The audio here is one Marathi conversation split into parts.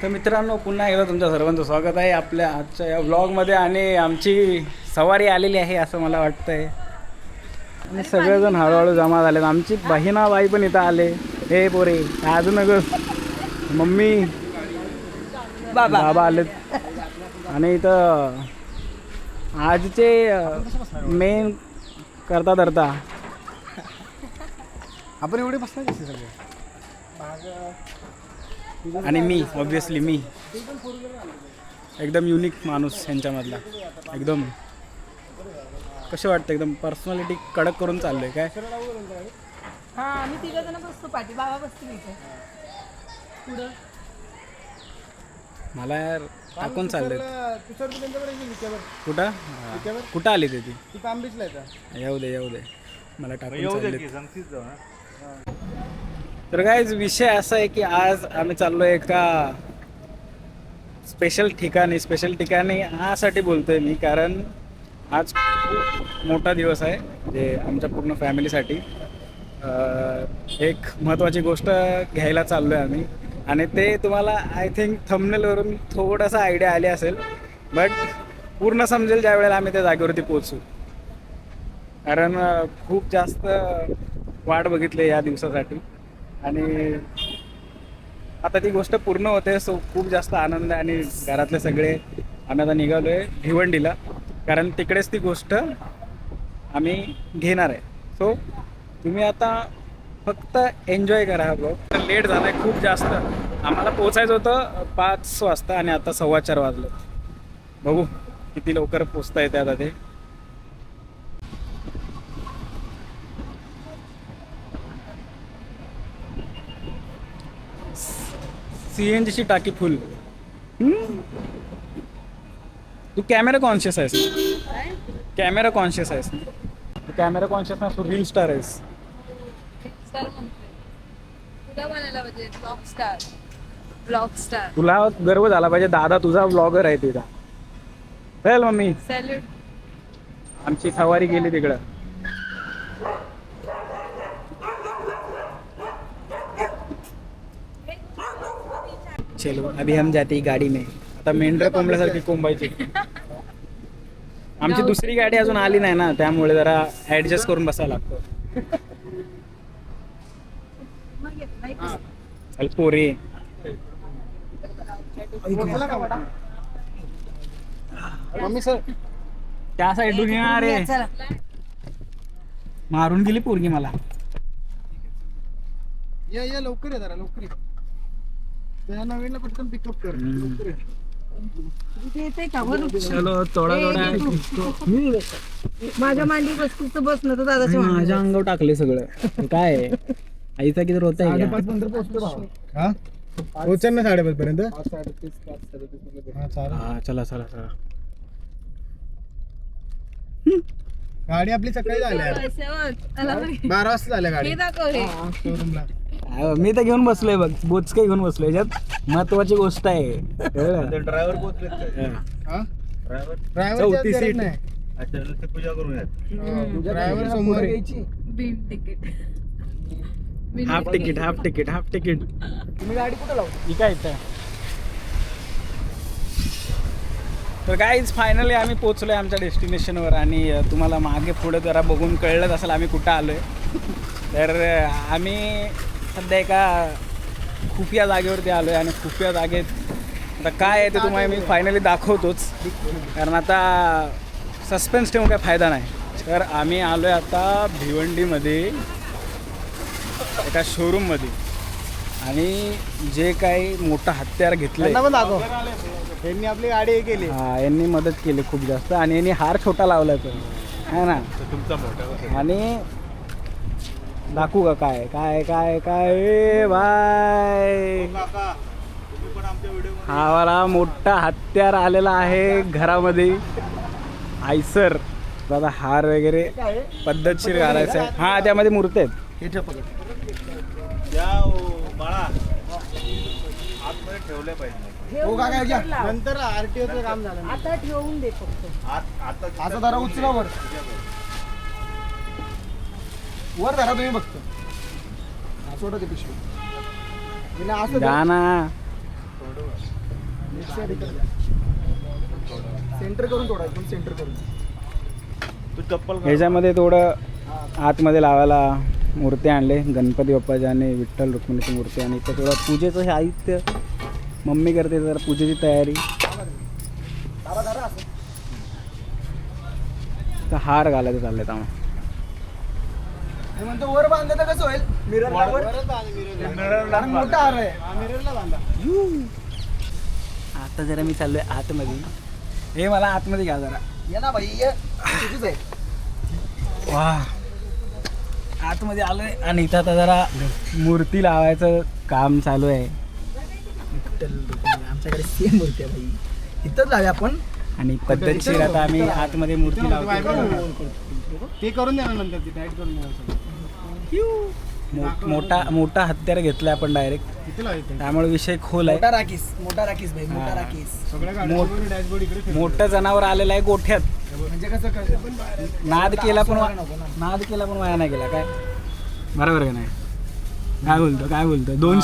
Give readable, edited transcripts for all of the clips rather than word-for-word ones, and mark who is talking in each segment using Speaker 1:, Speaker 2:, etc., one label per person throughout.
Speaker 1: तर मित्रांनो, पुन्हा एकदा तुमच्या सर्वांचं स्वागत आहे आपल्या आजच्या या व्लॉगमध्ये. आणि आमची सवारी आलेली आहे असं मला वाटतं आहे. आणि सगळेजण हळूहळू जमा झालेत. आमची बहिणाबाई पण इथं आले. हे पोरे अजून मम्मी बाबा आलेत. आणि इथं आजचे मेन करता धरता
Speaker 2: आपण एवढे बसणार कसे सगळे.
Speaker 1: आणि मी ऑब्विसली मी एकदम युनिक माणूस यांच्यामधला. एकदम कसं वाटतं, एकदम पर्सनॅलिटी कडक करून चाललोय काय.
Speaker 3: हा आम्ही तिघ जण बसतो पाठी, बाबा बसतील इथे पुढं.
Speaker 1: मला यार टाकून चालले. कुठं
Speaker 2: विट्यावर?
Speaker 1: कुठं आली ते
Speaker 2: ती पाम बीचला येतात.
Speaker 1: येऊ दे मला टाकून चालले. तर काय विषय असा आहे की आज आम्ही चाललो एका स्पेशल ठिकाणी यासाठी बोलतोय मी, कारण आज खूप मोठा दिवस आहे म्हणजे आमच्या पूर्ण फॅमिलीसाठी. एक महत्त्वाची गोष्ट घ्यायला चाललो आहे आम्ही. आणि ते तुम्हाला आय थिंक थंबनेलवरून थोडासा आयडिया आली असेल, बट पूर्ण समजेल ज्या वेळेला आम्ही त्या जागेवरती पोहोचू. कारण खूप जास्त वाट बघितली या दिवसासाठी आणि आता ती गोष्ट पूर्ण होते. सो खूप जास्त आनंद आहे. आणि घरातले सगळे आम्ही आता निघालो आहे भिवंडीला, कारण तिकडेच ती गोष्ट आम्ही घेणार आहे. सो तुम्ही आता फक्त एन्जॉय करा हा ब्लॉग. लेट झाला आहे खूप जास्त. आम्हाला पोचायचं होतं 5 वाजता आणि आता 4:15 वाजलं. बघू किती लवकर पोचता येते आता ते. CNGची टाकी फुल. तू कॅमेरा कॉन्शियस आहेस, कॅमेरा कॉन्शियस आहेस, तू कॅमेरा कॉन्शियस ना, तू रील स्टार आहेस.
Speaker 3: ब्लॉग स्टार
Speaker 1: तुला गर्व झाला पाहिजे, दादा तुझा ब्लॉगर आहे तिथं. चल मम्मी,
Speaker 3: सॅल्यूट.
Speaker 1: आमची सवारी गेली तिकडं. चलो अभी हम जाते गाडी में. आता मेंढर कोंबल्यासारखी कोंबायची. आमची दुसरी गाडी अजून आली नाही ना, त्यामुळे जरा ऍडजस्ट करून बसायला लागतं. चल पोरे.
Speaker 2: मम्मी सर
Speaker 1: त्या साईडून येणार रे. मारून गेली पोरगी मला.
Speaker 2: या लवकर आहे, जरा लवकर आहे. त्या नवीनला पटकन पिकअप कर.
Speaker 1: चलो थोडा
Speaker 3: माझ्या मांडी बसतीच बसणं तर दादाच्या
Speaker 1: माझ्या अंगावर टाकले सगळं. काय आहे? आईचा किती रोत आहे?
Speaker 2: 5:30 नंतर पोहोचतो भावा. हा पोहोचेल ना 5:30 पर्यंत.
Speaker 1: हा चला
Speaker 2: गाडी आपली सकाळी झाल्या 12 वाजता झाल्या गाडी शोरूमला.
Speaker 1: मी तर घेऊन बसलोय बघ, बोचके घेऊन बसलोय. याच्यात महत्वाची गोष्ट आहे.
Speaker 4: ड्रायव्हर पोहोचले.
Speaker 2: ड्रायव्हर
Speaker 1: चौथी सीट.
Speaker 4: अच्छा नुसते पूजा करून येत.
Speaker 2: ड्रायव्हर समोर आहे.
Speaker 1: Half ticket.
Speaker 2: तुम्ही गाडी कुठं लावता?
Speaker 1: काय इथं. तर गाईज फायनली आम्ही पोचलोय आमच्या डेस्टिनेशनवर. आणि तुम्हाला मागे पुढे जरा बघून कळलंच असेल आम्ही कुठं आलोय. तर आम्ही सध्या एका खुफिया जागेवरती आलोय. आणि खुफिया जागेत आता काय आहे ते तुम्हाला मी फायनली दाखवतोच, कारण आता सस्पेन्स ठेवून काय फायदा नाही. तर आम्ही आलोय आता भिवंडीमध्ये एका शोरूममध्ये. आणि जे काही मोठं हत्यार घेतलंय,
Speaker 2: यांनी आपली गाडी हे केली.
Speaker 1: हा यांनी मदत केली खूप जास्त. आणि यांनी हार छोटा लावलाय पण आहे ना.
Speaker 4: तुमचा मोठा
Speaker 1: आणि दाखवू का काय काय काय काय ए बाय. हा वाला मोठा हत्यार आलेला आहे घरामध्ये. आयसर दादा हार वगैरे पद्धतशीर घालायचं आहे. हा त्यामध्ये मूर्ती आहेत.
Speaker 4: बाळा आतमध्ये ठेवले पाहिजे.
Speaker 2: हो का घ्या. नंतर आरटीओचं काम झालं.
Speaker 3: आता ठेवून दे फक्त.
Speaker 2: आता जरा उचला वर धरा तुम्ही बघतो. सोडा ते पिशवी.
Speaker 1: गाना
Speaker 5: सेंटर करून थोडा एकदम सेंटर करून.
Speaker 4: तू चप्पल काढ.
Speaker 1: ह्याच्यामध्ये थोडं आतमध्ये लावायला मूर्ती आणले, गणपती बाप्पाची आणि विठ्ठल रुक्मिणीची मूर्ती. आणि इथं थोडं पूजेचं साहित्य मम्मी करते, जर पूजेची तयारी. तर हार घालायचं चाललंय तर
Speaker 5: मी म्हणतो वर बांधलं तर कसं होईल? मिररला वर कारण मोठा हार आहे. मिररला बांधा.
Speaker 1: आता जरा मी चाललोय आतमध्ये. हे मला आतमध्ये घ्या जरा.
Speaker 5: ये ना भाई ये. तुझीच आहे.
Speaker 1: वा, आतमध्ये आलोय आणि इथं आता जरा मूर्ती लावायचं काम चालू आहे.
Speaker 5: आमच्याकडे सेम मूर्ती आहे भाई. इथंच लावूया आपण.
Speaker 1: आणि पद्धतशीर आता आम्ही आतमध्ये मूर्ती लावतो.
Speaker 5: ते करून द्या नंतर ती टाईट करून द्या.
Speaker 1: मोठा हत्यार घेतलाय आपण डायरेक्ट,
Speaker 5: किती लावायचं?
Speaker 1: त्यामुळे विषय खोल आहे.
Speaker 5: मोठा राखीस भाई, मोठा राखीस.
Speaker 1: सगळ्या डॅशबोर्ड इकडे मोठं जनावर आलेलं आहे गोठ्यात.
Speaker 5: म्हणजे कसं
Speaker 1: नाद केला पण वाया नाही गेला. काय बरोबर का नाही? काय बोलतो दोन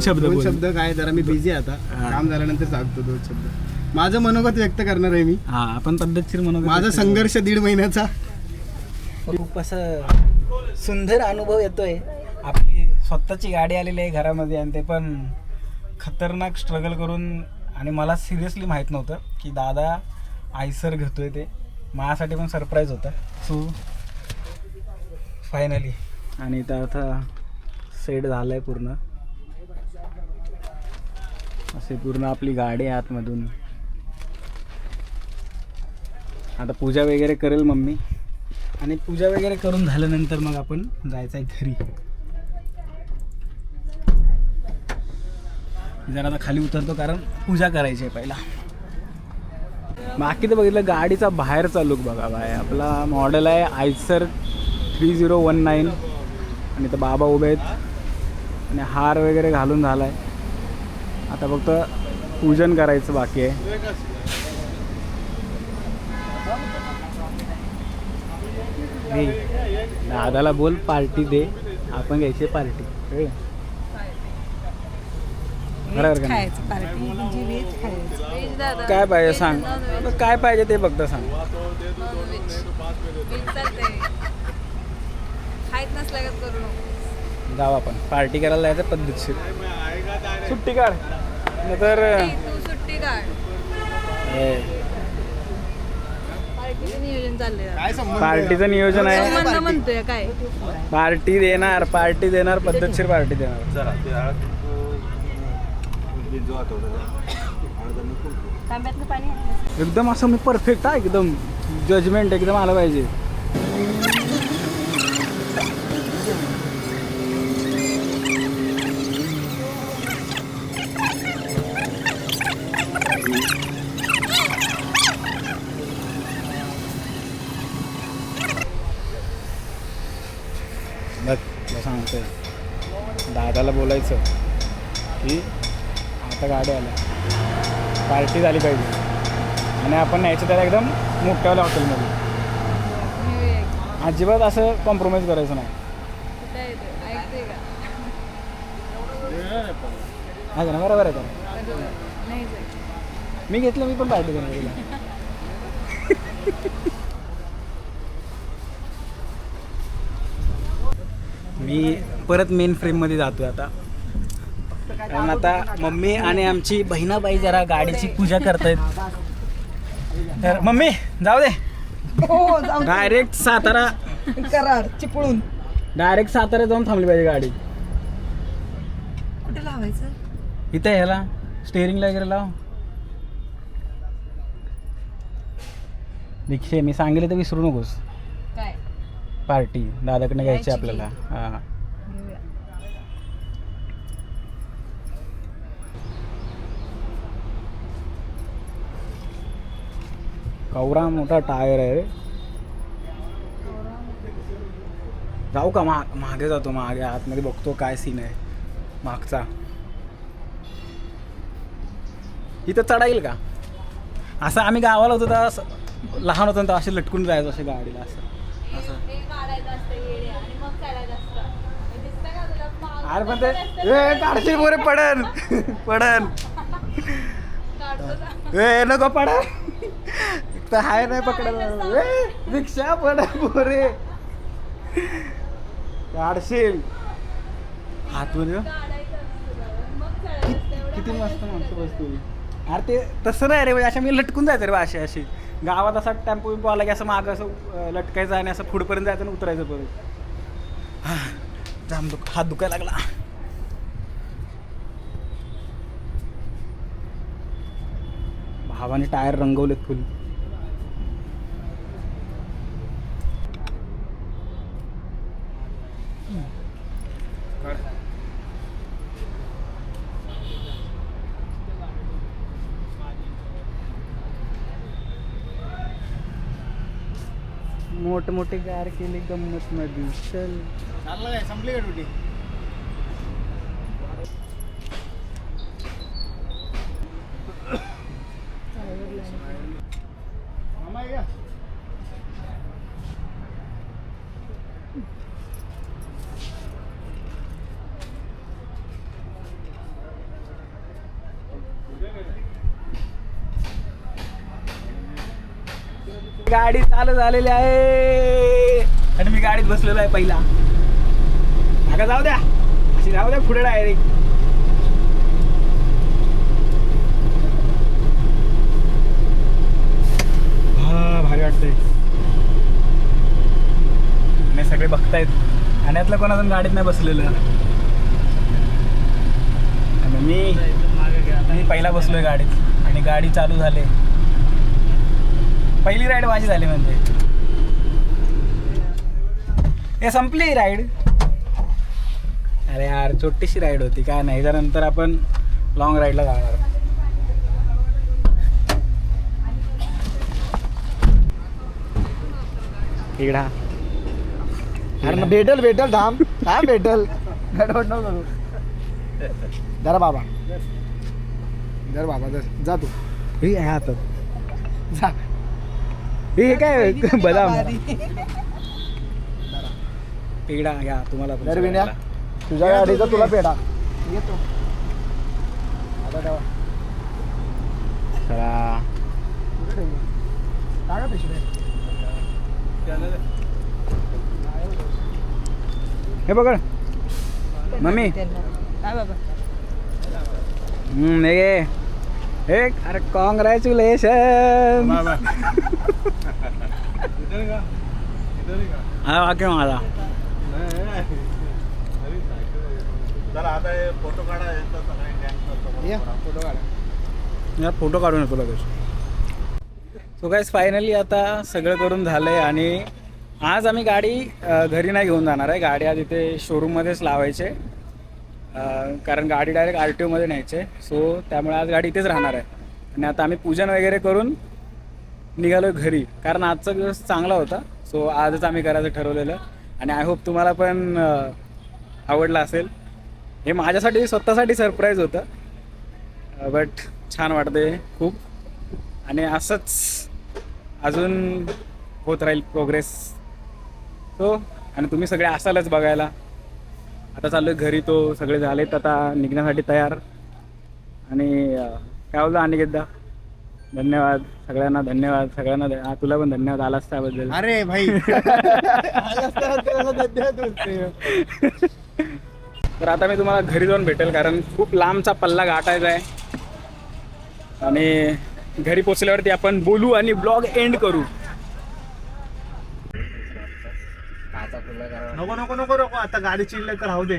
Speaker 1: शब्द बोल.
Speaker 5: काय जरा मी बिझी आहे आता. काम झाल्यानंतर सांगतो 2 शब्द. माझं मनोगत व्यक्त करणार आहे मी.
Speaker 1: हा, आपण पद्धतशीर म्हणून
Speaker 5: माझा संघर्ष 1.5 महिन्याचा.
Speaker 1: खूप असं सुंदर अनुभव येतोय. आपली स्वतःची गाडी आलेली आहे घरामध्ये आणि ते पण खतरनाक स्ट्रगल करून. आणि मला सिरियसली माहीत नव्हतं की दादा आयसर घेतोय. ते माझ्यासाठी पण सरप्राईज होता. सो फायनली आणि इथं आता सेट झालं आहे पूर्ण. असे पूर्ण आपली गाडी आहे आतमधून. आता पूजा वगैरे करेल मम्मी आणि पूजा वगैरे करून झाल्यानंतर मग आपण जायचं आहे घरी. जरा आता खाली उतरतो कारण पूजा करायची आहे पहिला. बाकी तर बघितलं गाडीचा बाहेरचा लुक बघा बाय. आपला मॉडेल आहे आयसर 3019 आणि तर बाबा उभे आहेत आणि हार वगैरे घालून झाला आहे. आता फक्त पूजन करायचं बाकी आहे. दादाला बोल पार्टी दे, आपण घ्यायची पार्टी. बरोबर का नाही? काय पाहिजे सांग, काय पाहिजे ते फक्त सांग. जाऊ आपण पार्टी करायला जायचं पद्धतशीर. सुट्टी काढ तर
Speaker 3: सुट्टी काढ. नियोजन चाललंय.
Speaker 1: पार्टीचं नियोजन आहे.
Speaker 3: म्हणतोय काय
Speaker 1: पार्टी देणार पद्धतशीर पार्टी देणार.
Speaker 4: चला ते हळद बिंजू आता
Speaker 3: तांब्यातलं पाणी.
Speaker 1: एकदम असं मी परफेक्ट आहे, एकदम जजमेंट एकदम आलं पाहिजे. बघ तुला सांगतोय, दादाला बोलायचं की आता गाडी आल्या, पार्टी झाली पाहिजे आणि आपण न्यायचं त्याला एकदम मोठ्यावाल्या हॉटेलमध्ये. अजिबात असं कॉम्प्रोमाइज करायचं नाही. आहे ना? बरोबर आहे का? मी घेतलं, मी पण पार्टी देणार तिला. मी परत मेन फ्रेममध्ये जातो आता, कारण आता मम्मी आणि आमची बहिणाबाई जरा गाडीची पूजा करतायत. तर मम्मी जाऊ दे. डायरेक्ट सातारा
Speaker 5: कराड चिपळून
Speaker 1: डायरेक्ट सातारा जाऊन थांबली पाहिजे गाडी.
Speaker 3: कुठे लावायचं?
Speaker 1: इथे ह्याला स्टेअरिंगला वगैरे लाव. दीक्षे मी सांगितलं तर विसरू नकोस.
Speaker 3: काय
Speaker 1: पार्टी दादाकडनं घ्यायची आपल्याला. हां कवरा मोठा टायर आहे. जाऊ का? मागे जातो, मागे आतमध्ये बघतो काय सीन आहे मागचा. इथं चढा येईल का? असं आम्ही गावाला होतो तर असं लहान होतो तर असे लटकून जायचं असे गाडीला असं. अरे पण ते काढशील बोरे पडन. ए नको पडा तर हाय नाही पकडायला रिक्षा पडा पोरे काढशील हातमध्ये किती मस्त माणसं बसतो अरे ते तसं नाही रे म्हणजे अशा मी लटकून जायचं रे अशी अशी गावात असा टेम्पो विम्पो आला की असं मागं असं लटकायचं आणि असं पुढपर्यंत जायचं आणि उतरायचं परत जाम हात दुखायला लागला भावाने टायर रंगवलेत फुल मोठमोठे गार केले गंमत मध्ये चल
Speaker 5: चाललं काय संपली का ड्युटी मामा आहे का
Speaker 1: गाडी चालू झालेली आहे आणि मी गाडीत बसलेलो आहे पहिला नका जाऊ द्या अशी जाऊ द्या पुढे डायरेक्ट हा भारी वाटतंय आणि सगळे बघतायत आणि यातलं कोण अजून गाडीत नाही बसलेलं आणि मी पहिला बसलोय गाडीत आणि गाडी चालू झाली पहिली राईड माझी झाली म्हणजे हे संपली राईड अरे यार छोटीशी राईड होती काय नाही त्यानंतर आपण लॉंग राईडला जाणार इकडा
Speaker 5: अरे मग भेटल थांब भेटल जरा बाबा जा तू
Speaker 1: हे हात जा हे काय बदाम पेढा घ्या तुम्हाला पण
Speaker 5: विण्या तुझ्या गाडीचा तुला पेढा येतो आता ठेवा
Speaker 1: चला
Speaker 5: टाका पिशवी
Speaker 1: हे बघ मम्मी
Speaker 3: काय बाबा
Speaker 1: एक अरे कॉंग्रॅच्युलेशन हा वाक्य माझा
Speaker 4: चला आता हे फोटो काढा यांचा सगळ्या गँगचा
Speaker 5: या फोटो काढा
Speaker 1: या फोटो काढून येतो लगेच सो गाईस फायनली आता सगळं करून झालं आहे आणि आज आम्ही गाडी घरी नाही घेऊन जाणार आहे गाडी आज इथे शोरूममध्येच लावायचे कारण गाडी डायरेक्ट RTO मध्ये न्यायचे सो त्यामुळे आज गाडी इथेच राहणार आहे आणि आता आम्ही पूजन वगैरे करून निघालो घरी कारण आजचा दिवस चांगला होता सो आजच आम्ही करायचं ठरवलेलं आणि आय होप तुम्हाला पण आवडलं असेल हे माझ्यासाठी स्वतःसाठी सरप्राईज होतं बट छान वाटते खूप आणि असंच अजून होत राहील प्रोग्रेस सो आणि तुम्ही सगळे असालच बघायला आता चाललो आहे घरी तो सगळे झालेत आता निघण्यासाठी तयार आणि काय बोलतो अनिकेतदा धन्यवाद सगळ्यांना तुला पण धन्यवाद आलास त्याबद्दल
Speaker 5: अरे भाई
Speaker 1: तर आता मी तुम्हाला घरी जाऊन भेटेल कारण खूप लांबचा पल्ला गाठायचा आहे आणि घरी पोचल्यावरती आपण बोलू आणि ब्लॉग एंड करू
Speaker 4: नको नको नको नको आता गाडी चिडले तर राहू दे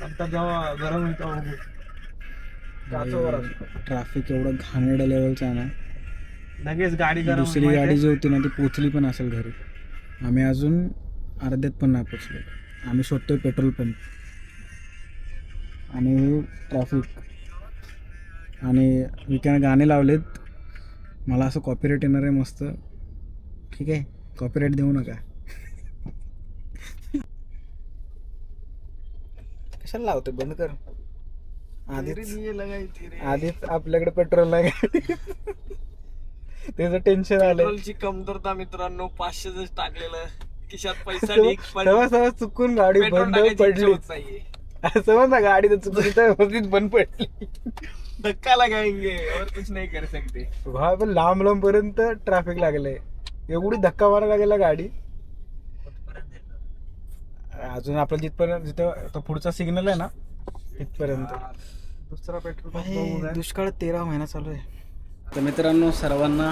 Speaker 4: आता जेव्हा गरम होईल
Speaker 1: ट्रॅफिक एवढं घाणेरड्या लेवलचं आहे ना
Speaker 4: लगेच गाडी गरम
Speaker 1: दुसरी गाडी जी होती ना ती पोचली पण असेल घरी आम्ही अजून अर्ध्यात पण नाही पोचलो आम्ही शोधतोय पेट्रोल पंप आणि ट्रॅफिक आणि विकायला गाणे लावलेत मला असं कॉपीराईट येणार आहे मस्त ठीक आहे कॉपीराईट देऊ नका कशाला लावते बंद कर आधीच आपल्याकडे पेट्रोल नाही त्याचं टेन्शन आलं
Speaker 5: पेट्रोलची कमतरता मित्रांनो 500 टाकलेलं खिशात पैसा
Speaker 1: तेव्हा चुकून गाडी बंद पडली असं म्हणा गाडी तर चुकून बंद पडली
Speaker 4: धक्का लगाएंगे और कुछ नहीं कर सकते.
Speaker 1: भाई पण लांब लांब पर्यंत ट्रॅफिक लागलंय. एवढी धक्का मारायला लागेला गाडी. अजून आपलं जिथपर्यंत जिथं तो पुढचा सिग्नल आहे ना तिथपर्यंत.
Speaker 4: दुसरा पेट्रोल पंप बघू काय?
Speaker 1: दुष्काळ 13 महिना चालू आहे. तर मित्रांनो सर्वांना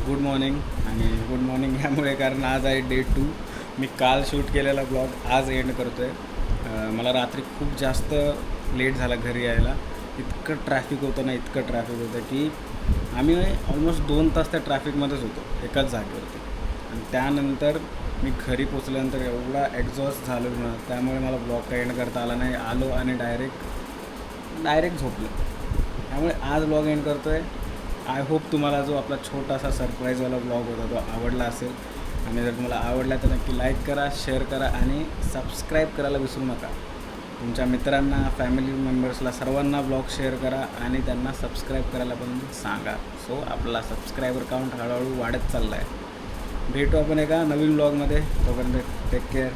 Speaker 1: गुड मॉर्निंग. आणि गुड मॉर्निंग यामुळे कारण आज आहे डे 2. मी काल शूट केलेला ब्लॉग आज एंड करतो आहे. मला रात्री खूप जास्त लेट झाला घरी यायला. इतकं ट्रॅफिक होतं ना, इतकं ट्रॅफिक होतं की आम्ही ऑलमोस्ट 2 तास त्या ट्रॅफिकमध्येच होतो एकाच जागेवरती. आणि त्यानंतर मी घरी पोचल्यानंतर एवढा एक्झॉस्ट झालो ना, त्यामुळे मला ब्लॉग काही एंड करता आला नाही. आलो आणि डायरेक्ट झोपलो. त्यामुळे आज ब्लॉग एंड करतो आहे. आय होप तुम्हाला जो आपला छोटासा सरप्राईजवाला ब्लॉग होता तो आवडला असेल. आणि जर तुम्हाला आवडला तर नक्की लाईक करा, शेअर करा आणि सबस्क्राईब करायला विसरू नका. तुमच्या मित्रांना, फॅमिली मेंबर्सला सर्वांना ब्लॉग शेअर करा आणि त्यांना सबस्क्राईब करायला पण सांगा. सो आपला सबस्क्रायबर काउंट हळूहळू वाढत चालला आहे. भेटू आपण एका नवीन ब्लॉगमध्ये. तोपर्यंत टेक केअर.